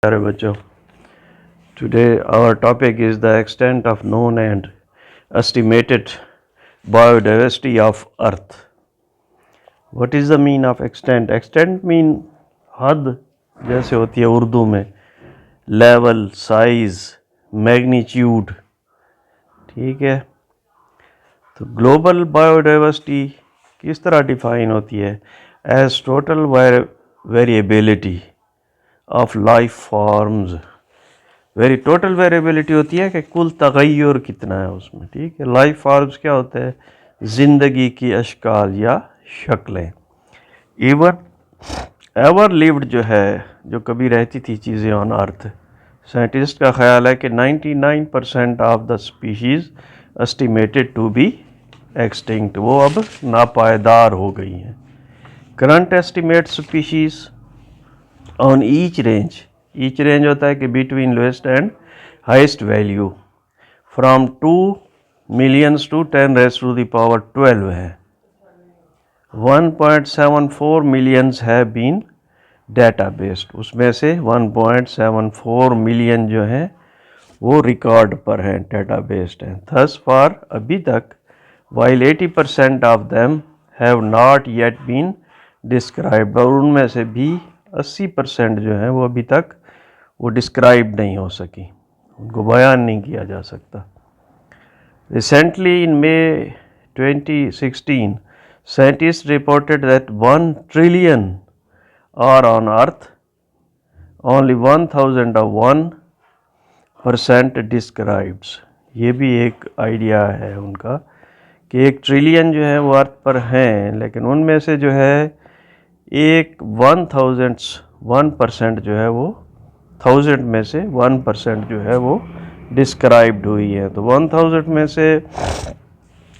प्यारे बच्चों, today our topic is the extent of known and estimated biodiversity of Earth. What is the mean of extent? Extent mean हद जैसे होती है उर्दू में, लेवल, साइज, मैग्नीट्यूड, ठीक है। तो ग्लोबल बायोडाइवर्सिटी किस तरह डिफाइन होती है? As total variability of life forms. Total variability होती है कि कुल तगय्युर कितना है उसमें, ठीक है। लाइफ फॉर्म्स क्या होते हैं? ज़िंदगी की अशकाल या शक्लें। एवर लिव्ड जो है, जो कभी रहती थी चीज़ें ऑन अर्थ, साइंटिस्ट का ख्याल है कि 99% of the species estimated to be extinct, वो अब नापायदार हो गई हैं। Current estimate species on each range होता है कि between lowest and highest value from 2 millions to 10⁻12 है। 1.74 मिलियंस है बीन डाटा बेस्ड, उसमें से 1.74 मिलियन जो हैं वो रिकॉर्ड पर हैं, डाटा बेस्ड हैं। थस फार अभी तक, while 80% of them have not yet been described, और उनमें से भी 80% जो है वो अभी तक वो डिस्क्राइब नहीं हो सकी, उनको बयान नहीं किया जा सकता। Recently in May 2016 scientist reported that 1 trillion are on earth, only 1001% described. ये भी एक आइडिया है उनका कि 1 ट्रिलियन जो है वो अर्थ पर हैं, लेकिन उनमें से जो है एक 1% जो है वो 1000 में से 1% जो है वो डिस्क्राइब्ड हुई है। तो 1000 में से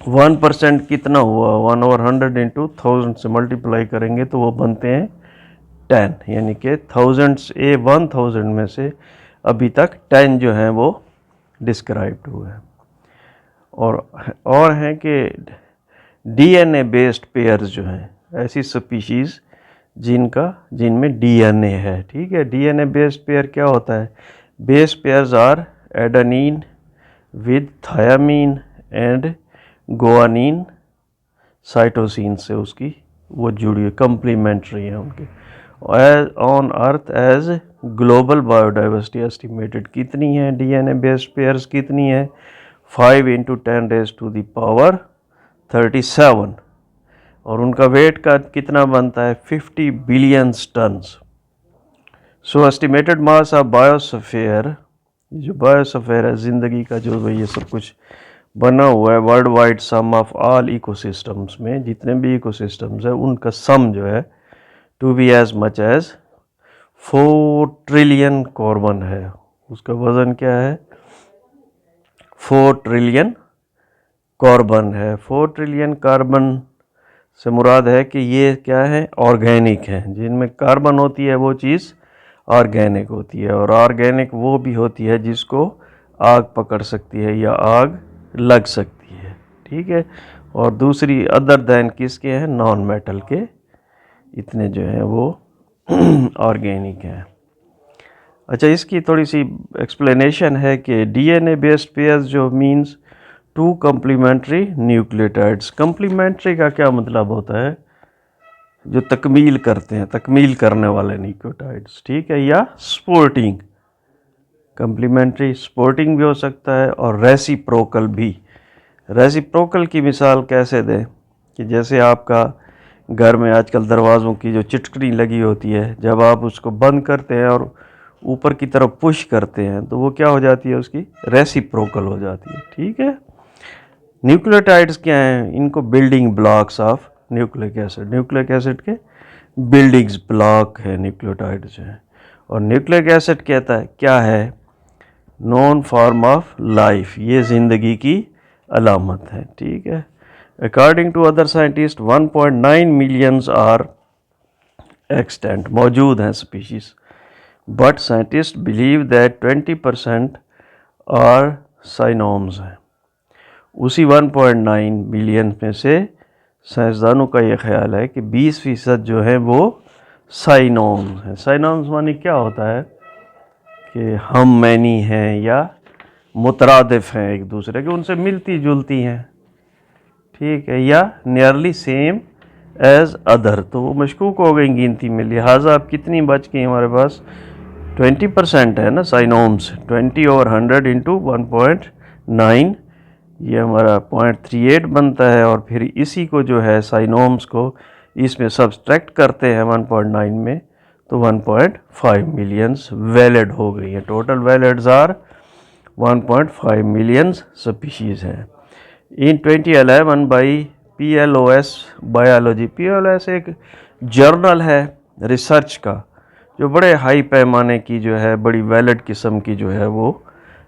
1% कितना हुआ? 1/100 इंटू 1000 से मल्टीप्लाई करेंगे तो वो बनते हैं 10, यानी कि 1000 में से अभी तक 10 जो हैं वो डिस्क्राइब्ड हुए हैं। और हैं कि DNA बेस्ड पेयर्स जो हैं, ऐसी स्पीशीज़ जिनमें DNA है, ठीक है। DNA बेस्ड पेयर क्या होता है? Base pairs are adenine with thymine and guanine, cytosine से उसकी वो जुड़ी, कम्प्लीमेंट्री है उनके। On earth as global biodiversity estimated कितनी है? DNA बेस्ड पेयर्स कितनी है? 5 × 10⁻37, और उनका वेट का कितना बनता है? 50 billion turns. So estimated mass of biosphere, जो बायोस्फीयर है, ज़िंदगी का जो ये सब कुछ बना हुआ है, world wide sum of all ecosystems में जितने भी इकोसिस्टम्स है उनका सम जो है to be as much as 4 trillion carbon है। उसका वज़न क्या है? 4 ट्रिलियन कार्बन है। 4 ट्रिलियन कार्बन से मुराद है कि ये क्या है? ऑर्गेनिक है। जिनमें कार्बन होती है वो चीज़ ऑर्गेनिक होती है, और ऑर्गेनिक वो भी होती है जिसको आग पकड़ सकती है या आग लग सकती है, ठीक है। और दूसरी अदर दैन किसके हैं? नॉन मेटल के, इतने जो हैं वो ऑर्गेनिक हैं। अच्छा, इसकी थोड़ी सी एक्सप्लेनेशन है कि DNA बेस्ड पेयर्स जो मीन्स 2 कम्प्लीमेंट्री न्यूक्लियोटाइड्स। कम्प्लीमेंट्री का क्या मतलब होता है? जो तकमील करते हैं, तकमील करने वाले न्यूक्लियोटाइड्स, ठीक है। या स्पोर्टिंग, कम्प्लीमेंट्री स्पोर्टिंग भी हो सकता है, और रेसिप्रोकल भी। रेसिप्रोकल की मिसाल कैसे दें? कि जैसे आपका घर में आजकल दरवाज़ों की जो चिटकनी लगी होती है, जब आप उसको बंद करते हैं और ऊपर की तरफ पुश करते हैं तो वो क्या हो जाती है? उसकी रेसिप्रोकल हो जाती है, ठीक है। न्यूक्लियोटाइड्स क्या हैं? इनको building blocks of nucleic acid के बिल्डिंग्स ब्लॉक है न्यूक्लियोटाइड्स हैं। और न्यूक्लिक एसिड कहता है क्या है? नॉन फॉर्म ऑफ लाइफ, ये ज़िंदगी की अलामत है, ठीक है। According to other scientist 1.9 millions are extant, मौजूद हैं species, but scientist believe that 20% are synonyms हैं। उसी 1.9 मिलियन में से साइंसदानों का ये ख्याल है कि 20% जो है वो साइनोम्स हैं। साइनोम्स माने क्या होता है? कि हम मैनी हैं या मुतरादिफ हैं एक दूसरे के, उनसे मिलती जुलती हैं, ठीक है, या नियरली सेम एज अदर, तो वो मशकूक हो गई गिनती में। लिहाजा अब कितनी बच गई हमारे पास, 20% है ना साइनोम्स, 20 ओवर 100 इंटू 1.9, ये हमारा 0.38 बनता है। और फिर इसी को जो है साइनोम्स को इसमें सब्सट्रैक्ट करते हैं 1.9 में, तो 1.5 मिलियंस वैलिड हो गई है। टोटल वैलिड्स आर 1.5 मिलियंस स्पीशीज़ हैं। इन 2011 बाई PLOS बायोलॉजी, PLOS एक जर्नल है रिसर्च का, जो बड़े हाई पैमाने की जो है बड़ी वैलिड किस्म की जो है वो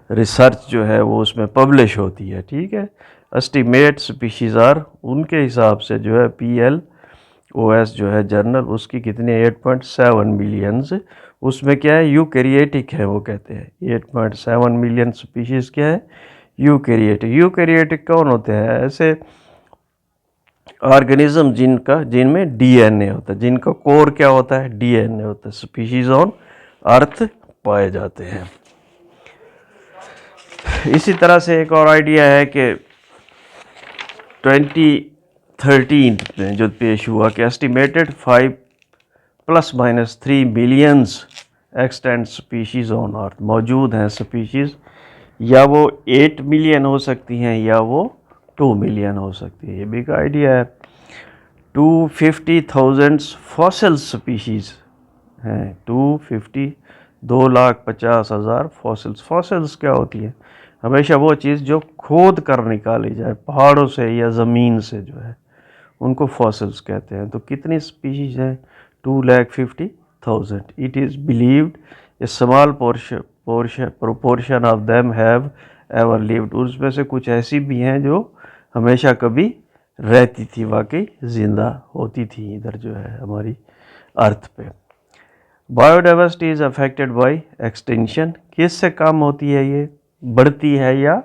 रिसर्च जो है वो उसमें पब्लिश होती है, ठीक है। एस्टिमेट स्पीशीज़ आर, उनके हिसाब से जो है PLOS जो है जर्नल, उसकी कितनी 8.7 मिलियंस, उसमें क्या है यूकैरियोटिक है, वो कहते हैं 8.7 मिलियन स्पीशीज़ क्या है यूकैरियोटिक। यूकैरियोटिक कौन होते हैं, ऐसे ऑर्गेनिज्म जिनमें DNA होता है, जिनका कोर क्या होता है DNA होता है, स्पीशीज ऑन अर्थ पाए जाते हैं। इसी तरह से एक और आइडिया है कि 2013 में जो पेश हुआ कि estimated 5 ± 3 millions extent species on earth, मौजूद हैं स्पीशीज, या वो 8 मिलियन हो सकती हैं या वो 2 मिलियन हो सकती है, ये भी एक आइडिया है। 250,000 फॉसिल स्पीशीज़ हैं, 2,50,000 फॉसिल्स। फॉसिल्स क्या होती है, हमेशा वो चीज़ जो खोद कर निकाली जाए पहाड़ों से या ज़मीन से जो है, उनको फॉसिल्स कहते हैं। तो कितनी स्पीशीज़ हैं, 250,000। It is believed A small proportion of them have ever lived, उसमें से कुछ ऐसी भी हैं जो हमेशा कभी रहती थी, वाकई जिंदा होती थी इधर जो है हमारी अर्थ पे। Biodiversity is affected by extinction, किससे कम होती है, ये बढ़ती है या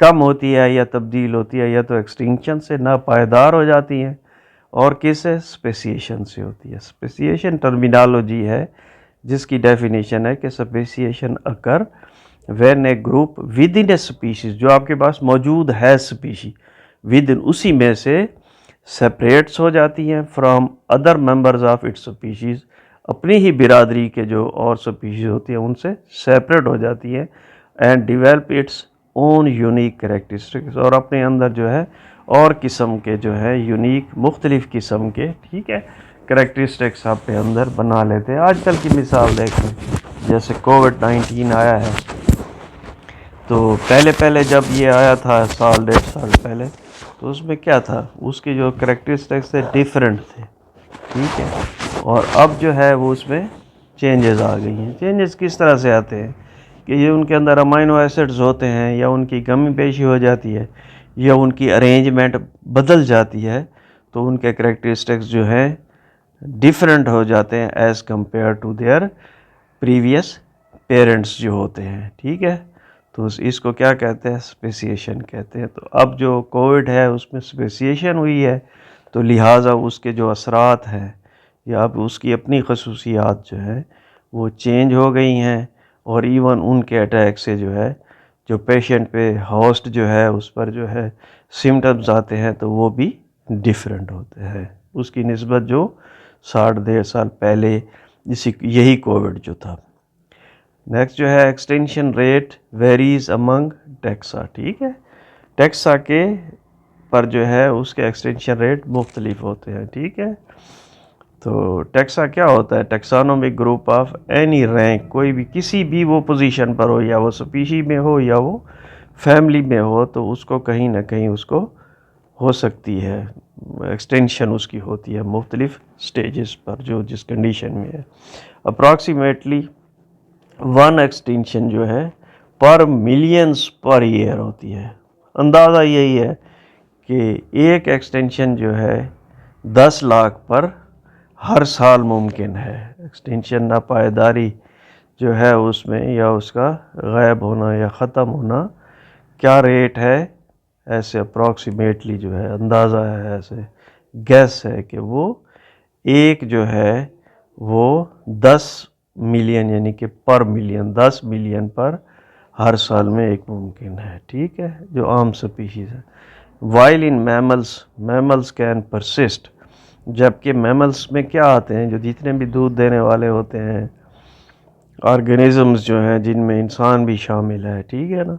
कम होती है या तब्दील होती है, या तो एक्सटिंक्शन से नापायदार हो जाती हैं, और किससे, स्पेसिएशन से होती है। स्पेसिएशन टर्मिनोलॉजी है जिसकी डेफिनेशन है कि speciation occur when A group with in A species, जो आपके पास मौजूद है स्पीशी, विद इन उसी में से सेपरेट्स हो जाती हैं from other members of its species, अपनी ही बिरादरी के जो और स्पीशीज़ होती हैं उनसे सेपरेट हो जाती हैं, and develop its own unique characteristics, और अपने अंदर जो है और किस्म के जो है यूनिक मुख्तलिफ़ किस्म के, ठीक है, कैरेक्टरिस्टिक्स अपने अंदर बना लेते हैं। आजकल की मिसाल देखें, जैसे कोविड-19 आया है, तो पहले जब ये आया था साल 1.5 साल पहले, तो उसमें क्या था, उसके जो कैरेक्टरिस्टिक्स थे डिफरेंट थे, ठीक है, और अब जो है वो उसमें चेंजेस आ गई हैं। चेंजेस किस तरह से आते हैं कि ये उनके अंदर अमाइनो एसिड्स होते हैं, या उनकी कमी पेशी हो जाती है, या उनकी अरेंजमेंट बदल जाती है, तो उनके कैरेक्टरिस्टिक्स जो हैं डिफरेंट हो जाते हैं as compare to their previous parents जो होते हैं, ठीक है। तो इसको क्या कहते हैं, स्पेसिएशन कहते हैं। तो अब जो कोविड है उसमें स्पेसिएशन हुई है, तो लिहाजा उसके जो असरात हैं या अब उसकी अपनी खसूसियात जो है वो चेंज हो गई हैं, और इवन उनके अटैक से जो है जो पेशेंट पे होस्ट जो है उस पर जो है सिम्टम्स आते हैं, तो वो भी डिफरेंट होते हैं उसकी निस्बत जो 60-1.5 साल पहले यही कोविड जो था। नेक्स्ट जो है extension rate varies among taxa, ठीक है, टेक्सा के पर जो है उसके एक्सटेंशन रेट मुख्तलिफ होते हैं, ठीक है। तो टेक्सा क्या होता है, टेक्सानोमिक ग्रुप ऑफ एनी रैंक, कोई भी किसी भी वो पोजीशन पर हो, या वो स्पीशी में हो या वो फैमिली में हो, तो उसको कहीं ना कहीं उसको हो सकती है एक्सटेंशन, उसकी होती है मुख्तलिफ स्टेजेस पर जो जिस कंडीशन में है। अप्रॉक्सीमेटली 1 एक्सटेंशन जो है पर मिलियंस पर ईयर होती है। अंदाज़ा यही है कि एक एक्सटेंशन जो है 10 लाख पर हर साल मुमकिन है। एक्सटेंशन नापायदारी जो है उसमें, या उसका गायब होना या ख़त्म होना क्या रेट है, ऐसे अप्रॉक्सीमेटली जो है अंदाज़ा है, ऐसे गैस है कि वो एक जो है वो 10 मिलियन यानी कि पर मिलियन, 10 मिलियन पर हर साल में एक मुमकिन है, ठीक है, जो आम स्पीशीज़ है। While in mammals can persist, जबकि मैमल्स में क्या आते हैं, जो जितने भी दूध देने वाले होते हैं ऑर्गेनिजम्स जो हैं जिनमें इंसान भी शामिल है, ठीक है ना,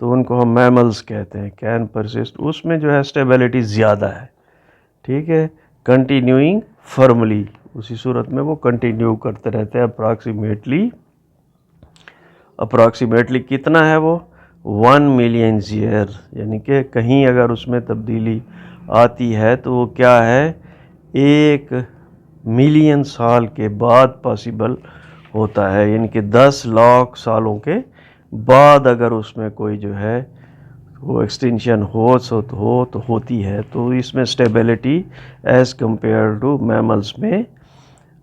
तो उनको हम मैमल्स कहते हैं। कैन परसिस्ट, उसमें जो है स्टेबिलिटी ज़्यादा है, ठीक है। कंटिन्यूइंग फर्मली, उसी सूरत में वो कंटिन्यू करते रहते हैं। अप्रॉक्सीमेटली कितना है वो, 1 मिलियन ईयर, यानी कि कहीं अगर उसमें तब्दीली आती है तो वो क्या है, 1 मिलियन साल के बाद पॉसिबल होता है, यानी कि 10 लाख सालों के बाद अगर उसमें कोई जो है वो एक्सटेंशन हो तो होती है, तो इसमें stability as compare to mammals में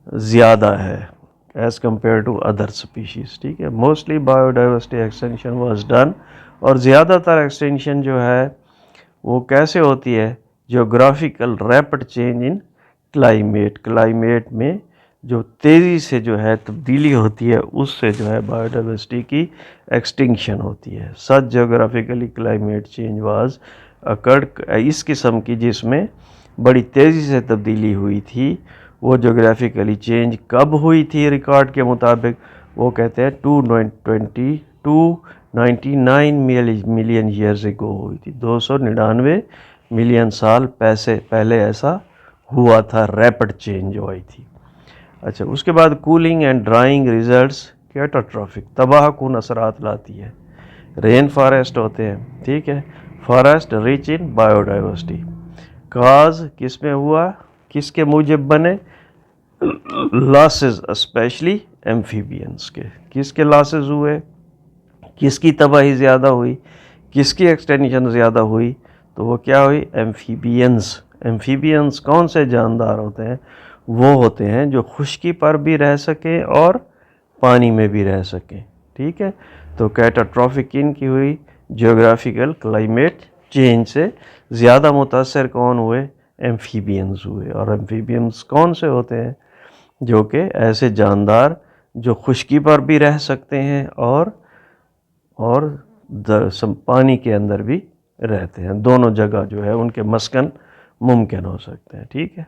ज़्यादा है as compare to other species, ठीक है। Mostly biodiversity extension was done, और ज़्यादातर एक्सटेंशन जो है वो कैसे होती है, geographical rapid change in climate में जो तेज़ी से जो है तब्दीली होती है, उससे जो है बायोडाइवर्सिटी की एक्सटिंक्शन होती है। Such geographically climate change was occurred, इस किस्म की जिसमें बड़ी तेज़ी से तब्दीली हुई थी, वो जियोग्राफिकली चेंज कब हुई थी रिकॉर्ड के मुताबिक, वो कहते हैं 299 मिलियन ईयर्स एगो हुई थी, 299 मिलियन साल पहले ऐसा हुआ था, रैपिड चेंज जो आई थी। अच्छा, उसके बाद cooling and drawing results catastrophic, तबाह कुन असरात लाती है। रेन फॉरेस्ट होते हैं, ठीक है, फॉरेस्ट रिच इन बायोडाइवर्सिटी, काज किस में हुआ, किसके मूजब बने, लॉसेस स्पेशली एम्फीबियंस के, किसके लॉसेस हुए, किसकी तबाही ज़्यादा हुई, किसकी एक्सटेंशन ज़्यादा हुई, तो वो क्या हुई, एम्फीबियंस कौन से जानदार होते हैं, वो होते हैं जो खुश्की पर भी रह सकें और पानी में भी रह सकें, ठीक है। तो कैटास्ट्रॉफिक इनकी हुई, जियोग्राफिकल क्लाइमेट चेंज से ज़्यादा मुतासर कौन हुए, एम्फीबियंस हुए। और एम्फीबियंस कौन से होते हैं, जो कि ऐसे जानदार जो खुश्की पर भी रह सकते हैं और पानी के अंदर भी रहते हैं, दोनों जगह जो है उनके मस्कन मुमकिन हो सकते हैं, ठीक है।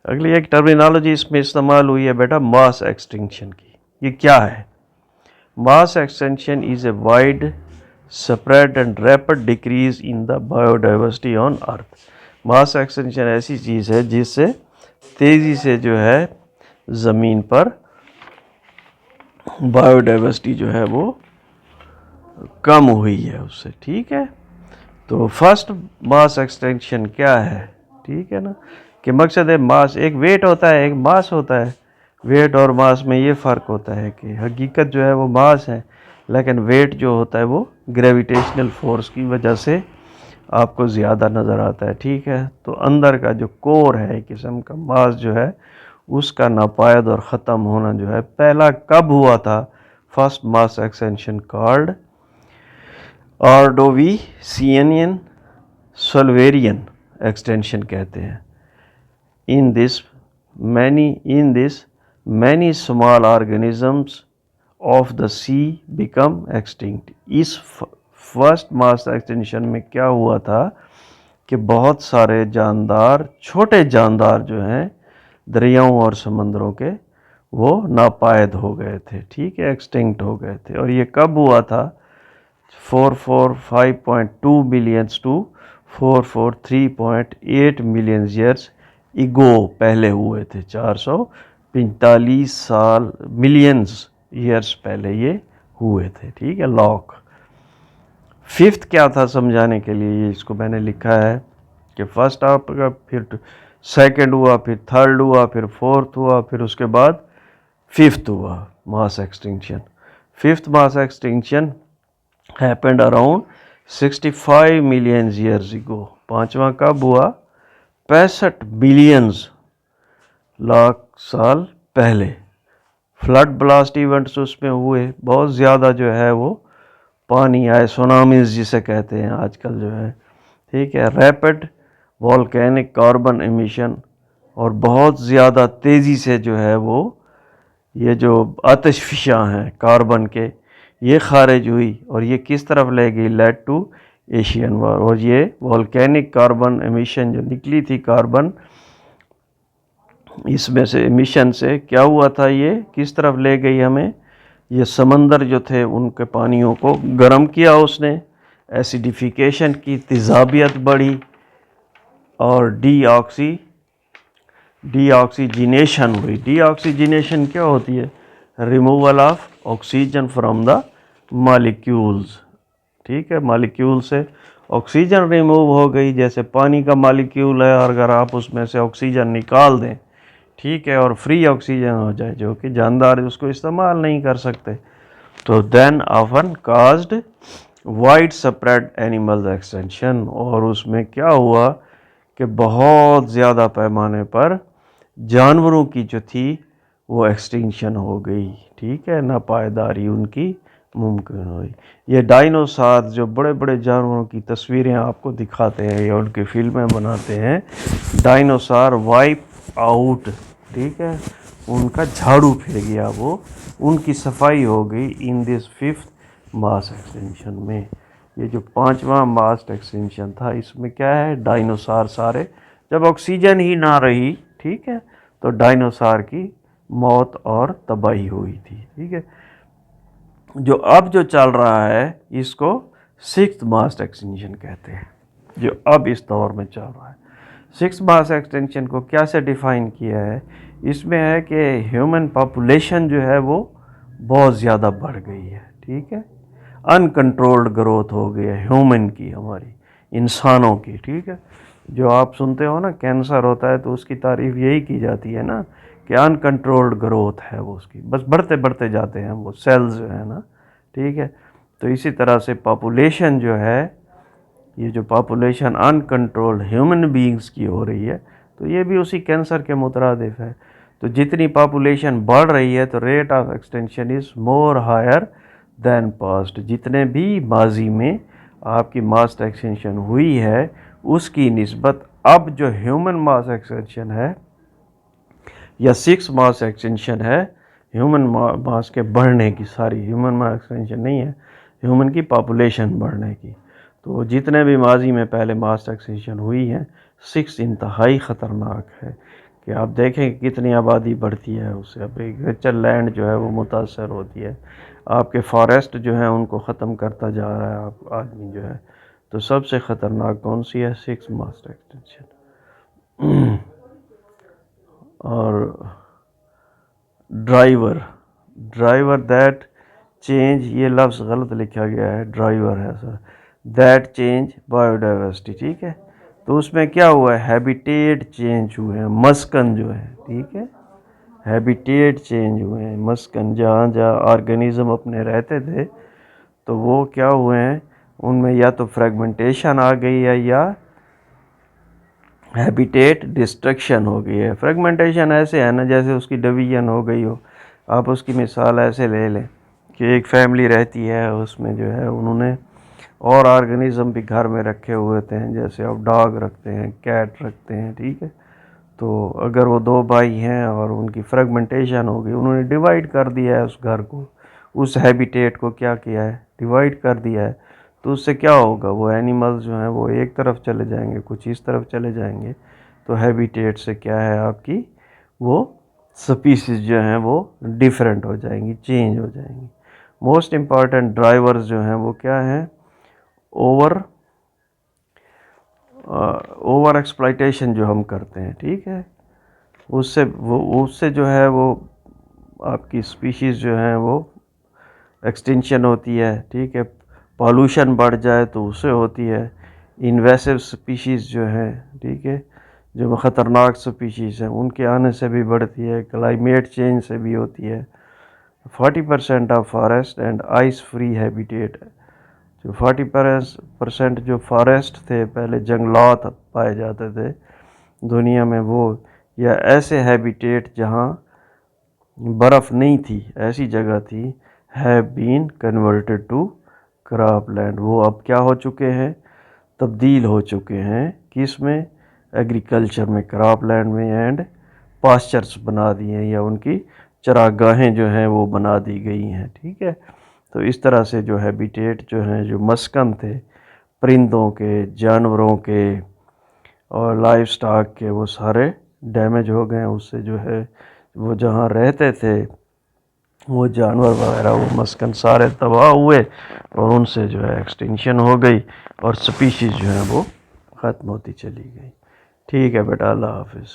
अगली एक टर्मिनोलॉजी इसमें इस्तेमाल हुई है बेटा, मास एक्सटिंक्शन की। ये क्या है, मास extension is a wide spread and rapid decrease in the biodiversity on earth. Mass extension ऐसी चीज़ है जिससे तेज़ी से जो है ज़मीन पर बायोडाइवर्सिटी जो है वो कम हुई है उससे, ठीक है। तो फर्स्ट मास एक्सटेंशन क्या है, ठीक है ना, कि मकसद है मास, एक वेट होता है एक मास होता है। वेट और मास में ये फ़र्क होता है कि हकीकत जो है वो मास है, लेकिन वेट जो होता है वो ग्रेविटेशनल फोर्स की वजह से आपको ज़्यादा नज़र आता है, ठीक है। तो अंदर का जो कोर है एक किस्म का मास जो है उसका नापायद और ख़त्म होना जो है पहला कब हुआ था, first mass extension called Ordovician Silurian extension कहते हैं। In this many small organisms of the sea become extinct. इस फर्स्ट मास एक्सटेंशन में क्या हुआ था कि बहुत सारे जानदार, छोटे जानदार जो हैं दरियाओं और समंदरों के, वो नापायद हो गए थे, ठीक है, एक्सटिंक्ट हो गए थे। और ये कब हुआ था, 445.2 बिलियंस टू 443.8 मिलियन ईयर्स इगो पहले हुए थे, 445 साल मिलियंस ईयर्स पहले ये हुए थे, ठीक है। लॉक फिफ्थ क्या था समझाने के लिए, ये इसको मैंने लिखा है कि फर्स्ट आपका, फिर सेकंड हुआ, फिर थर्ड हुआ, फिर फोर्थ हुआ, फिर उसके बाद फिफ्थ हुआ mass extinction. Fifth mass extinction happened around 65 million years ago. पांचवा कब हुआ, 65 बिलियंस लाख साल पहले। फ्लड ब्लास्ट इवेंट्स उसमें हुए, बहुत ज़्यादा जो है वो पानी आए, सुनामीज जिसे कहते हैं आजकल जो है, ठीक है। रैपिड वॉल्केनिक कार्बन एमिशन, और बहुत ज़्यादा तेज़ी से जो है वो ये जो आतिशफिशां हैं कार्बन के, ये खारिज हुई और ये किस तरफ ले गई, लेड टू एशियन वॉर। और ये वोल्केनिक कार्बन एमिशन जो निकली थी कार्बन, इसमें से एमिशन से क्या हुआ था, ये किस तरफ ले गई हमें, ये समंदर जो थे उनके पानियों को गर्म किया उसने, एसिडिफिकेशन की, तेज़ाबियत बढ़ी और डीऑक्सीजिनेशन हुई। डीऑक्सीजिनेशन क्या होती है, removal of oxygen from the molecules. ठीक है, मॉलिक्यूल से ऑक्सीजन रिमूव हो गई। जैसे पानी का मॉलिक्यूल है और अगर आप उसमें से ऑक्सीजन निकाल दें, ठीक है, और फ्री ऑक्सीजन हो जाए जो कि जानदार उसको इस्तेमाल नहीं कर सकते, तो then often caused wide spread animal extension. और उसमें क्या हुआ कि बहुत ज़्यादा पैमाने पर जानवरों की जो थी वो एक्सटिंक्शन हो गई। ठीक है, ना पायदारी उनकी मुमकिन हुई। ये डायनासोर जो बड़े बड़े जानवरों की तस्वीरें आपको दिखाते हैं या उनकी फिल्में बनाते हैं, डायनासोर वाइप आउट, ठीक है, उनका झाड़ू फिर गया, वो उनकी सफाई हो गई in this 5th mass extinction में। ये जो 5वां मास एक्सटिंक्शन था, इसमें क्या है, डायनासोर सारे, जब ऑक्सीजन ही ना रही, ठीक है, तो डायनासोर की मौत और तबाही हुई थी। ठीक है, जो अब जो चल रहा है इसको 6th मास एक्सटिंक्शन कहते हैं, जो अब इस दौर में चल रहा है। 6th मास एक्सटिंक्शन को क्या से डिफ़ाइन किया है, इसमें है कि ह्यूमन पॉपुलेशन जो है वो बहुत ज़्यादा बढ़ गई है। ठीक है, अनकंट्रोल्ड ग्रोथ हो गई है ह्यूमन की, हमारी इंसानों की। ठीक है, जो आप सुनते हो ना कैंसर होता है तो उसकी तारीफ यही की जाती है ना कि अनकंट्रोल्ड ग्रोथ है वो, उसकी बस बढ़ते बढ़ते जाते हैं वो सेल्स जो है ना। ठीक है, तो इसी तरह से पॉपुलेशन जो है, ये जो पॉपुलेशन अनकंट्रोल्ड ह्यूमन बीइंग्स की हो रही है, तो ये भी उसी कैंसर के मुतरादिफ है। तो जितनी पॉपुलेशन बढ़ रही है तो rate of extension is more higher than past. जितने भी माजी में आपकी मास एक्सटेंशन हुई है उसकी निस्बत अब जो ह्यूमन मास एक्सटेंशन है या 6 मास एक्सटेंशन है, ह्यूमन मास के बढ़ने की, सारी ह्यूमन मास एक्सटेंशन नहीं है, ह्यूमन की पॉपुलेशन बढ़ने की। तो जितने भी माजी में पहले मास एक्सटेंशन हुई है, 6 इंतहाई ख़तरनाक है कि आप देखें कितनी आबादी बढ़ती है उससे। अब एग्रीकल्चर लैंड जो है वो मुतासर होती है, आपके फॉरेस्ट जो है उनको ख़त्म करता जा रहा है आप आदमी जो है। तो सबसे ख़तरनाक कौन सी है, 6 मास एक्सटेंशन। और ड्राइवर दैट चेंज, ये लफ्ज़ गलत लिखा गया है, ड्राइवर है सर, दैट चेंज बायोडाइवर्सिटी। ठीक है, तो उसमें क्या हुआ है, हैबिटेट चेंज हुए हैं, मस्कन जो है, ठीक है, हैबिटेट चेंज हुए हैं, मस्कन, जहाँ जहाँ ऑर्गेनिज्म अपने रहते थे तो वो क्या हुए हैं, उनमें या तो फ्रेगमेंटेशन आ गई है या हैबिटेट डिस्ट्रक्शन हो गई है। फ्रेगमेंटेशन ऐसे है ना जैसे उसकी डिवीजन हो गई हो। आप उसकी मिसाल ऐसे ले लें कि एक फैमिली रहती है, उसमें जो है उन्होंने और ऑर्गेनिज्म भी घर में रखे हुए थे, जैसे आप डॉग रखते हैं, कैट रखते हैं। ठीक है, तो अगर वो 2 भाई हैं और उनकी फ्रेगमेंटेशन हो गई, उन्होंने डिवाइड कर दिया है उस घर को, उस हैबिटेट को क्या किया है, डिवाइड कर दिया है, तो उससे क्या होगा, वो एनिमल्स जो हैं वो एक तरफ चले जाएंगे, कुछ इस तरफ चले जाएंगे। तो हैबिटेट से क्या है आपकी, वो स्पीसीज जो हैं वो डिफरेंट हो जाएंगी, चेंज हो जाएंगी। मोस्ट इम्पॉर्टेंट ड्राइवर्स जो हैं वो क्या हैं, ओवर एक्सप्लॉइटेशन जो हम करते हैं। ठीक है, उससे जो है वो आपकी स्पीशीज़ जो हैं वो एक्सटिंक्शन होती है। ठीक है, पॉल्यूशन बढ़ जाए तो उससे होती है। इन्वेसिव स्पीशीज़ जो है, ठीक है, जो ख़तरनाक स्पीशीज़ हैं उनके आने से भी बढ़ती है, क्लाइमेट चेंज से भी होती है। 40% of forest and ice free habitat, जो 40% जो फॉरेस्ट थे, पहले जंगलात पाए जाते थे दुनिया में, वो या ऐसे हैबिटेट जहाँ बर्फ़ नहीं थी, ऐसी जगह थी, have been converted to crop land. वो अब क्या हो चुके हैं, तब्दील हो चुके हैं, किस में, एग्रीकल्चर में, क्रॉप लैंड में, एंड पास्चर्स बना दिए हैं या उनकी चरागाहें जो हैं वो बना दी गई हैं, ठीक है। तो इस तरह से जो हैबिटेट जो हैं, जो मस्कन थे परिंदों के, जानवरों के और लाइव स्टॉक के, वो सारे डैमेज हो गए। उससे जो है वो जहाँ रहते थे वो जानवर वगैरह, वो मस्कन सारे तबाह हुए और उनसे जो है एक्सटिंक्शन हो गई और स्पीशीज़ जो है वो ख़त्म होती चली गई। ठीक है बेटा, अल्लाह हाफिज़।